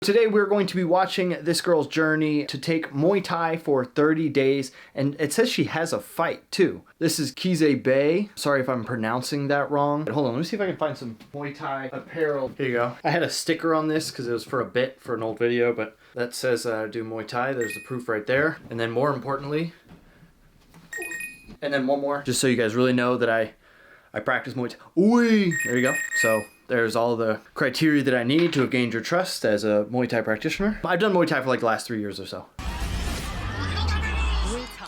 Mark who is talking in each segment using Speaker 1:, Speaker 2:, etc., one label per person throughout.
Speaker 1: Today we're going to be watching this girl's journey to take Muay Thai for 30 days, and it says she has a fight too. This is Kize Bay. Sorry if I'm pronouncing that wrong. But hold on, let me see if I can find some Muay Thai apparel. Here you go. I had a sticker on this because it was for a bit for an old video, but that says do Muay Thai. There's the proof right there. And then more importantly, and then one more, just so you guys really know that I practice Muay Thai. Ooh, there you go. So there's all the criteria that I need to have gained your trust as a Muay Thai practitioner. I've done Muay Thai for like the last 3 years or so.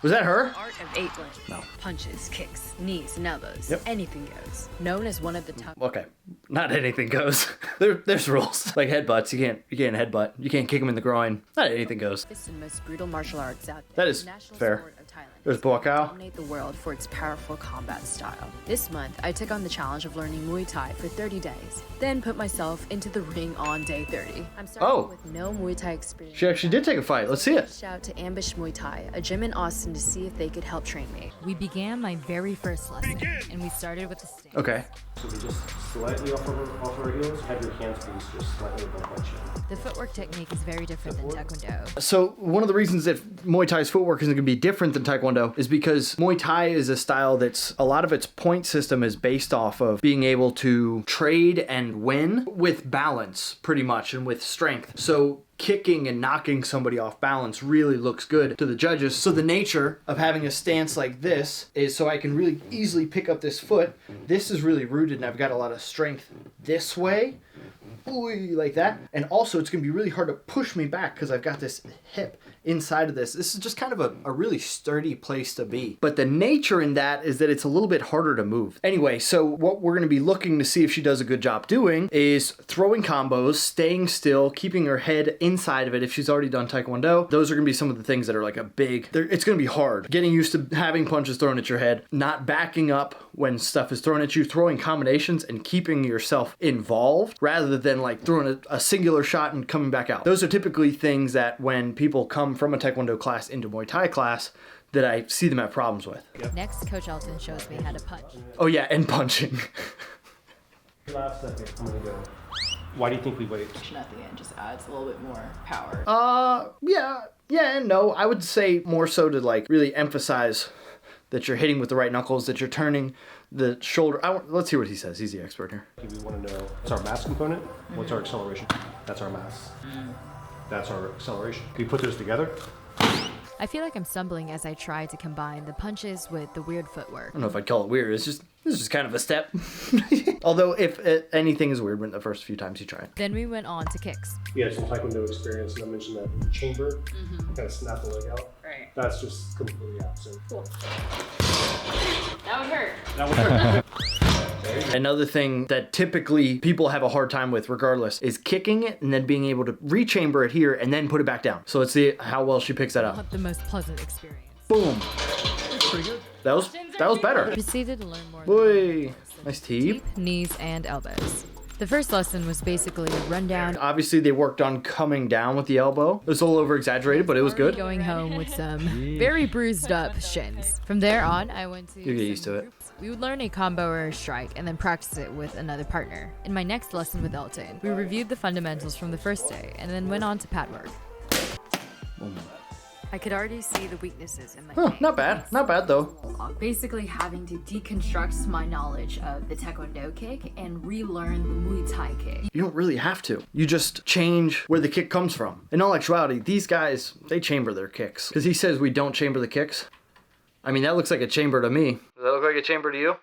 Speaker 1: Was that her?
Speaker 2: Art of 8 blends.
Speaker 1: No.
Speaker 2: Punches, kicks, knees, and elbows.
Speaker 1: Yep.
Speaker 2: Anything goes. Known as one of the top.
Speaker 1: Okay, not anything goes. There's rules. Like headbutts, you can't headbutt. You can't kick them in the groin. Not anything goes.
Speaker 2: It's the most brutal martial arts out there.
Speaker 1: That is
Speaker 2: National
Speaker 1: fair.
Speaker 2: sport of Thailand.
Speaker 1: There's Buakao.
Speaker 2: Dominate the world for its powerful combat style. This month, I took on the challenge of learning Muay Thai for 30 days. Then put myself into the ring on day 30. I'm starting with no Muay Thai experience.
Speaker 1: She actually did take a fight. Let's see it.
Speaker 2: Reached out to Ambush Muay Thai, a gym in Austin, to see if they could help train me.
Speaker 3: We began my very first lesson, and we started with the stance.
Speaker 1: Okay.
Speaker 4: So we just slightly off our heels, have your hands be just slightly above my chin.
Speaker 3: The footwork technique is very different than Taekwondo.
Speaker 1: So one of the reasons that Muay Thai's footwork isn't going to be different than Taekwondo is because Muay Thai is a style that's, a lot of its point system is based off of being able to trade and win with balance, pretty much, and with strength. So kicking and knocking somebody off balance really looks good to the judges. So the nature of having a stance like this is so I can really easily pick up this foot. This is really rooted and I've got a lot of strength this way. Ooh, like that. And also it's going to be really hard to push me back because I've got this hip inside of this. This is just kind of a really sturdy place to be. But the nature in that is that it's a little bit harder to move. Anyway, so what we're going to be looking to see if she does a good job doing is throwing combos, staying still, keeping her head inside of it. If she's already done Taekwondo, those are going to be some of the things that are like a big, it's going to be hard. Getting used to having punches thrown at your head, not backing up when stuff is thrown at you, throwing combinations and keeping yourself involved rather than like throwing a singular shot and coming back out. Those are typically things that when people come from a Taekwondo class into Muay Thai class that I see them have problems with.
Speaker 3: Yep. Next, Coach Elton shows me how to punch.
Speaker 1: Oh yeah, and punching.
Speaker 4: Last second, I'm gonna go. Why do you think we wait?
Speaker 5: At the end just adds a little bit more power.
Speaker 1: Yeah and no. I would say more so to like really emphasize that you're hitting with the right knuckles, that you're turning the shoulder. Let's hear what he says. He's the expert here.
Speaker 4: We want to know what's our mass component, what's our acceleration. That's our mass. That's our acceleration. Can we put those together?
Speaker 3: I feel like I'm stumbling as I try to combine the punches with the weird footwork.
Speaker 1: I don't know if I'd call it weird. This is just kind of a step. Although if anything is weird when the first few times you try it.
Speaker 3: Then we went on to kicks.
Speaker 4: We had some Taekwondo experience, and I mentioned that in the chamber, kind of snap the leg out.
Speaker 5: Right.
Speaker 4: That's just completely opposite.
Speaker 5: Cool. That would hurt.
Speaker 4: That would hurt.
Speaker 1: Another thing that typically people have a hard time with regardless is kicking it and then being able to rechamber it here and then put it back down. So let's see how well she picks that up.
Speaker 3: Not the most pleasant experience.
Speaker 1: Boom. That's pretty good. That was better.
Speaker 3: Proceeded to learn more.
Speaker 1: Boy, nice teep.
Speaker 3: Knees, and elbows. The first lesson was basically a rundown.
Speaker 1: Obviously they worked on coming down with the elbow. It was a little over exaggerated, but it was good.
Speaker 3: Going home with some very bruised up shins. From there on, I went to
Speaker 1: You get used to it.
Speaker 3: We would learn a combo or a strike and then practice it with another partner. In my next lesson with Elton, we reviewed the fundamentals from the first day and then went on to pad work.
Speaker 2: I could already see the weaknesses in my
Speaker 1: Huh,
Speaker 2: game.
Speaker 1: not bad. Not bad though.
Speaker 5: Basically having to deconstruct my knowledge of the Taekwondo kick and relearn the Muay Thai kick.
Speaker 1: You don't really have to. You just change where the kick comes from. In all actuality, these guys, they chamber their kicks. Because he says we don't chamber the kicks. I mean, that looks like a chamber to me. Does that look like a chamber to you?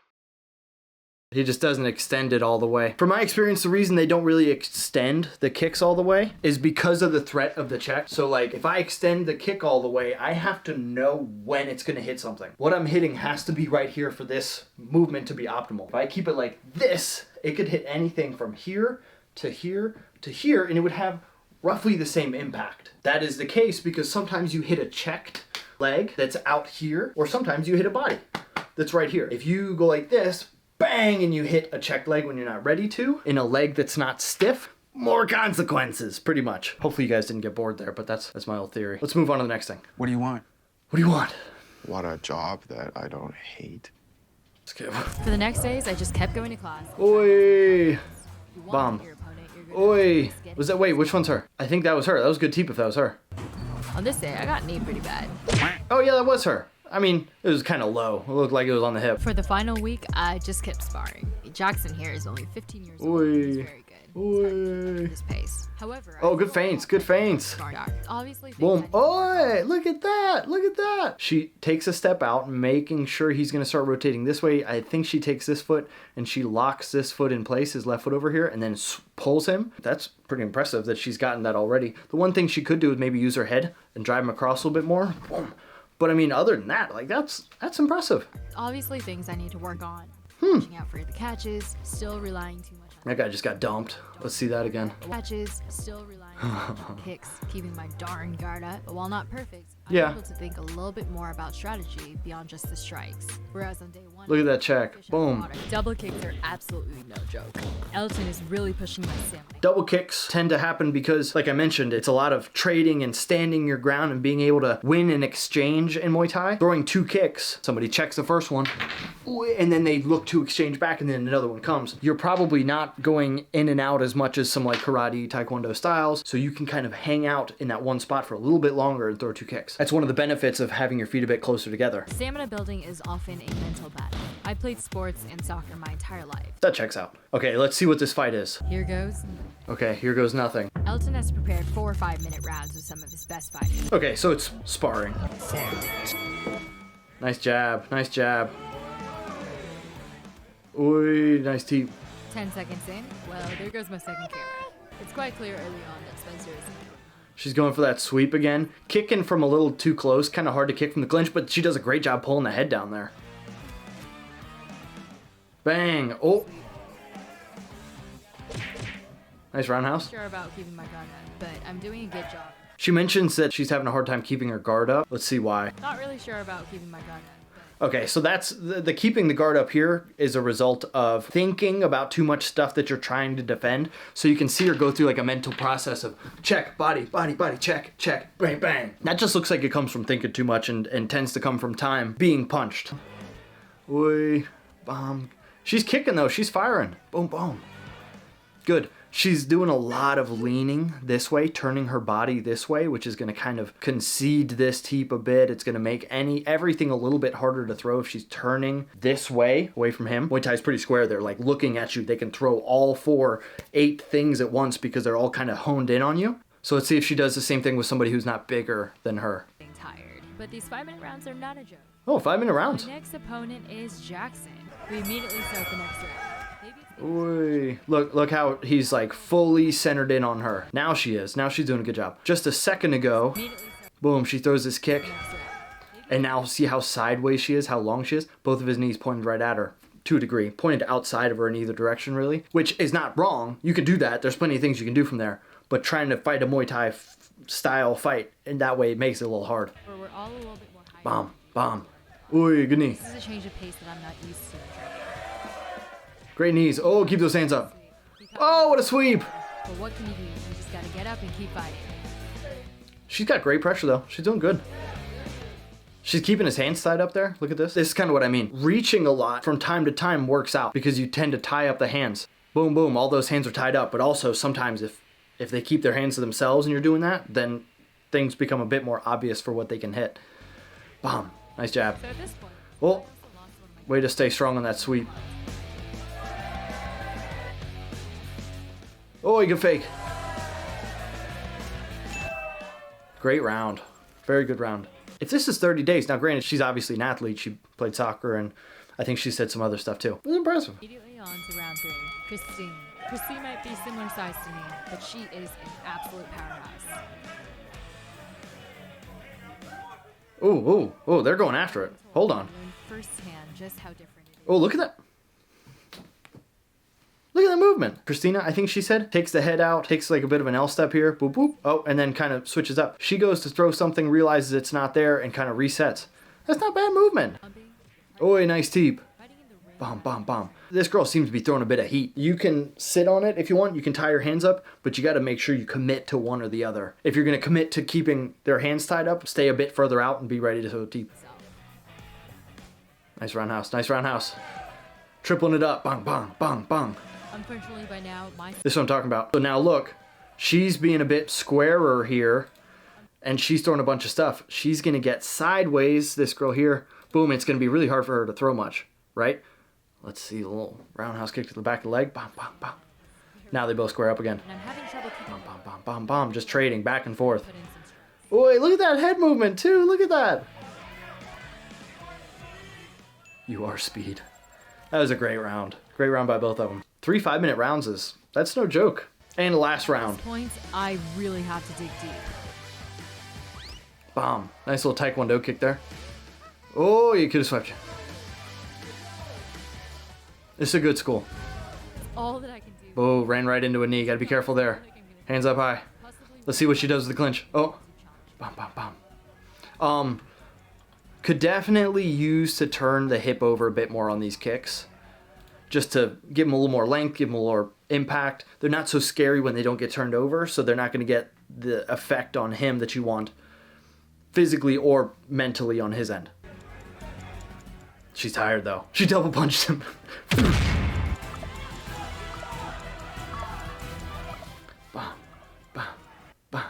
Speaker 1: He just doesn't extend it all the way. From my experience, the reason they don't really extend the kicks all the way is because of the threat of the check. So like, if I extend the kick all the way, I have to know when it's gonna hit something. What I'm hitting has to be right here for this movement to be optimal. If I keep it like this, it could hit anything from here to here to here, and it would have roughly the same impact. That is the case because sometimes you hit a checked leg that's out here, or sometimes you hit a body that's right here. If you go like this, bang, and you hit a checked leg when you're not ready to, in a leg that's not stiff, more consequences, pretty much. Hopefully you guys didn't get bored there, but that's my old theory. Let's move on to the next thing.
Speaker 6: What do you want?
Speaker 1: What do you want?
Speaker 6: Want a job that I don't hate.
Speaker 1: Skip.
Speaker 3: For the next days, I just kept going to class.
Speaker 1: Oi!
Speaker 3: You want
Speaker 1: Bomb.
Speaker 3: your opponent, you're
Speaker 1: Oi. Was that, wait, which one's her? I think that was her. That was a good teep if that was her.
Speaker 3: On this day, I got kneed pretty bad.
Speaker 1: Oh yeah, that was her. I mean, it was kind of low. It looked like it was on the hip.
Speaker 3: For the final week, I just kept sparring. Jackson here is only 15 years old.
Speaker 1: Oi.
Speaker 3: He's very good.
Speaker 1: Oi.
Speaker 3: This pace. However,
Speaker 1: Oh, good feints, good feints.
Speaker 3: Obviously,
Speaker 1: Boom. Oi, look at that. Look at that. She takes a step out, making sure he's going to start rotating this way. I think she takes this foot and she locks this foot in place, his left foot over here, and then pulls him. That's pretty impressive that she's gotten that already. The one thing she could do is maybe use her head and drive him across a little bit more. Boom. But I mean, other than that, like that's impressive.
Speaker 3: Obviously, things I need to work on. Watching out for the catches, still relying too much on
Speaker 1: That guy just got dumped. Let's see that again.
Speaker 3: catches, still relying on kicks, keeping my darn guard up. But while not perfect, I'm
Speaker 1: Yeah.
Speaker 3: able to think a little bit more about strategy beyond just the strikes. Whereas on day one,
Speaker 1: Look at that check.
Speaker 3: fish out of
Speaker 1: Boom.
Speaker 3: water. Double kicks are absolutely no joke. Elton is really pushing my stamina.
Speaker 1: Double kicks tend to happen because, like I mentioned, it's a lot of trading and standing your ground and being able to win an exchange in Muay Thai. Throwing two kicks, somebody checks the first one, and then they look to exchange back, and then another one comes. You're probably not going in and out as much as some like karate, taekwondo styles, so you can kind of hang out in that one spot for a little bit longer and throw two kicks. That's one of the benefits of having your feet a bit closer together.
Speaker 3: Stamina building is often a mental battle. I played sports and soccer my entire life.
Speaker 1: That checks out. Okay, let's see what this fight is.
Speaker 3: Here goes.
Speaker 1: Okay, here goes nothing.
Speaker 3: Elton has prepared 4 or 5 minute rounds with some of his best fighters.
Speaker 1: Okay, so it's sparring. Nice jab, nice jab. Ooh, nice teep.
Speaker 3: 10 seconds in, well, there goes my second camera. It's quite clear early on that Spencer is
Speaker 1: She's going for that sweep again. Kicking from a little too close. Kind of hard to kick from the clinch, but she does a great job pulling the head down there. Bang. Oh. Nice roundhouse.
Speaker 3: sure about keeping my guard up, but I'm doing a good job.
Speaker 1: She mentions that she's having a hard time keeping her guard up. Let's see why.
Speaker 3: Not really sure about keeping my guard up.
Speaker 1: Okay, so that's the keeping the guard up here is a result of thinking about too much stuff that you're trying to defend. So you can see her go through like a mental process of check, body, body, body, check, check, bang, bang. That just looks like it comes from thinking too much and tends to come from time being punched. Oi, bomb. She's kicking though, she's firing. Boom, boom. Good. She's doing a lot of leaning this way, turning her body this way, which is going to kind of concede this teep a bit. It's going to make everything a little bit harder to throw if she's turning this way, away from him. Muay Thai's pretty square. They're like looking at you. They can throw all 4, 8 things at once because they're all kind of honed in on you. So let's see if she does the same thing with somebody who's not bigger than her.
Speaker 3: Being tired, but these 5-minute rounds are not a joke.
Speaker 1: Oh, 5-minute rounds.
Speaker 3: My next opponent is Jackson. We immediately start the next round. Maybe it's
Speaker 1: Oy. Look how he's like fully centered in on her. Now she is. Now she's doing a good job. Just a second ago,
Speaker 3: immediately start
Speaker 1: boom, she throws this kick.
Speaker 3: the next round.
Speaker 1: And now see how sideways she is, how long she is? Both of his knees pointed right at her. To a degree. Pointed outside of her in either direction, really. Which is not wrong. You can do that. There's plenty of things you can do from there. But trying to fight a Muay Thai style fight in that way, it makes it a little hard.
Speaker 3: Where we're all a little bit more high.
Speaker 1: Bomb, bomb. Ooh, good knee.
Speaker 3: This is a change of pace that I'm not used to.
Speaker 1: Great knees. Oh, keep those hands up. Oh, what a sweep.
Speaker 3: But what can you do? You just gotta get up and keep fighting.
Speaker 1: She's got great pressure, though. She's doing good. She's keeping his hands tied up there. Look at this. This is kind of what I mean. Reaching a lot from time to time works out because you tend to tie up the hands. Boom, boom. All those hands are tied up. But also sometimes if they keep their hands to themselves and you're doing that, then things become a bit more obvious for what they can hit. Bomb. Nice jab.
Speaker 3: So at this point,
Speaker 1: Well, way to stay strong on that sweep. Oh, you can fake. Great round. Very good round. If this is 30 days, now granted, she's obviously an athlete. She played soccer and I think she said some other stuff too. It was impressive.
Speaker 3: immediately on to round 3. Christine. Christine might be similar size to me, but she is an absolute powerhouse.
Speaker 1: Oh, they're going after it. Hold on.
Speaker 3: I learned firsthand just how different it is.
Speaker 1: Oh, look at that. Look at that movement. Christina, I think she said, takes the head out, takes like a bit of an L step here, boop, boop. Oh, and then kind of switches up. She goes to throw something, realizes it's not there, and kind of resets. That's not bad movement. Oh, a nice teep.
Speaker 3: Fighting in the ring.
Speaker 1: Bomb, bomb, bomb. This girl seems to be throwing a bit of heat. You can sit on it if you want. You can tie your hands up, but you got to make sure you commit to one or the other. If you're going to commit to keeping their hands tied up, stay a bit further out and be ready to throw teep. Nice roundhouse. Nice roundhouse. Tripling it up. Bang, bang, bang, bang.
Speaker 3: Unfortunately, by now,
Speaker 1: This is what I'm talking about. So now look, she's being a bit squarer here, and she's throwing a bunch of stuff. She's gonna get sideways, this girl here. Boom, it's gonna be really hard for her to throw much, right? Let's see, a little roundhouse kick to the back of the leg. Bam, bam, bam. Now they both square up again.
Speaker 3: and I'm having trouble keeping
Speaker 1: Bam, bam, bam, bam, bam. Just trading back and forth. Boy, look at that head movement too. Look at that. You are speed. That was a great round. Great round by both of them. 3 5-minute rounds that's no joke. And last round.
Speaker 3: points. I really have to dig deep.
Speaker 1: Bomb. Nice little taekwondo kick there. Oh, you could have swept you. This is a good school.
Speaker 3: All that I can do.
Speaker 1: Oh, ran right into a knee. Gotta be careful there. Hands up high. Let's see what she does with the clinch. Oh. Bam, bam, bam. Could definitely use to turn the hip over a bit more on these kicks. Just to give them a little more length, give them a little more impact. They're not so scary when they don't get turned over, so they're not going to get the effect on him that you want physically or mentally on his end. She's tired though. She double punched him. Bam, bam, bam.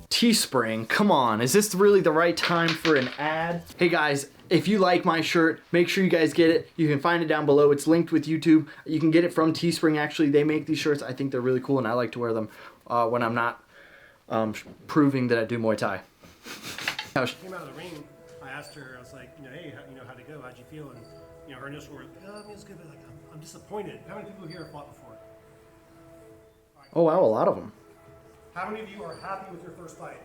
Speaker 1: Teespring, come on, is this really the right time for an ad? Hey guys, if you like my shirt, make sure you guys get it. You can find it down below. It's linked with YouTube. You can get it from Teespring, actually. They make these shirts. I think they're really cool, and I like to wear them when I'm not proving that I do Muay Thai.
Speaker 4: She came out of the ring, I asked her, I was like, hey, how'd it go? How'd you feel? And, her initial words, it was good, but like, I'm disappointed. How many people here have fought before?
Speaker 1: Oh wow, a lot of them.
Speaker 4: How many of you are happy with your first fight?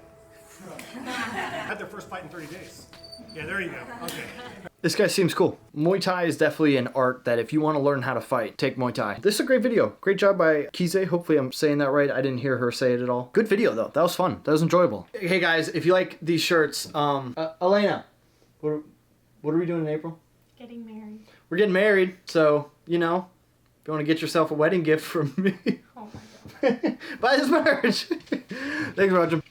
Speaker 4: Had their first fight in 30 days. Yeah, there you go. Okay.
Speaker 1: This guy seems cool. Muay Thai is definitely an art that if you want to learn how to fight, take Muay Thai. This is a great video. Great job by Kize. Hopefully I'm saying that right. I didn't hear her say it at all. Good video though. That was fun. That was enjoyable. Hey guys, if you like these shirts, Elena, what are we doing in April?
Speaker 7: Getting married.
Speaker 1: We're getting married, so, if you want to get yourself a wedding gift from me,
Speaker 7: Oh my god.
Speaker 1: buy this merch. Thanks for watching.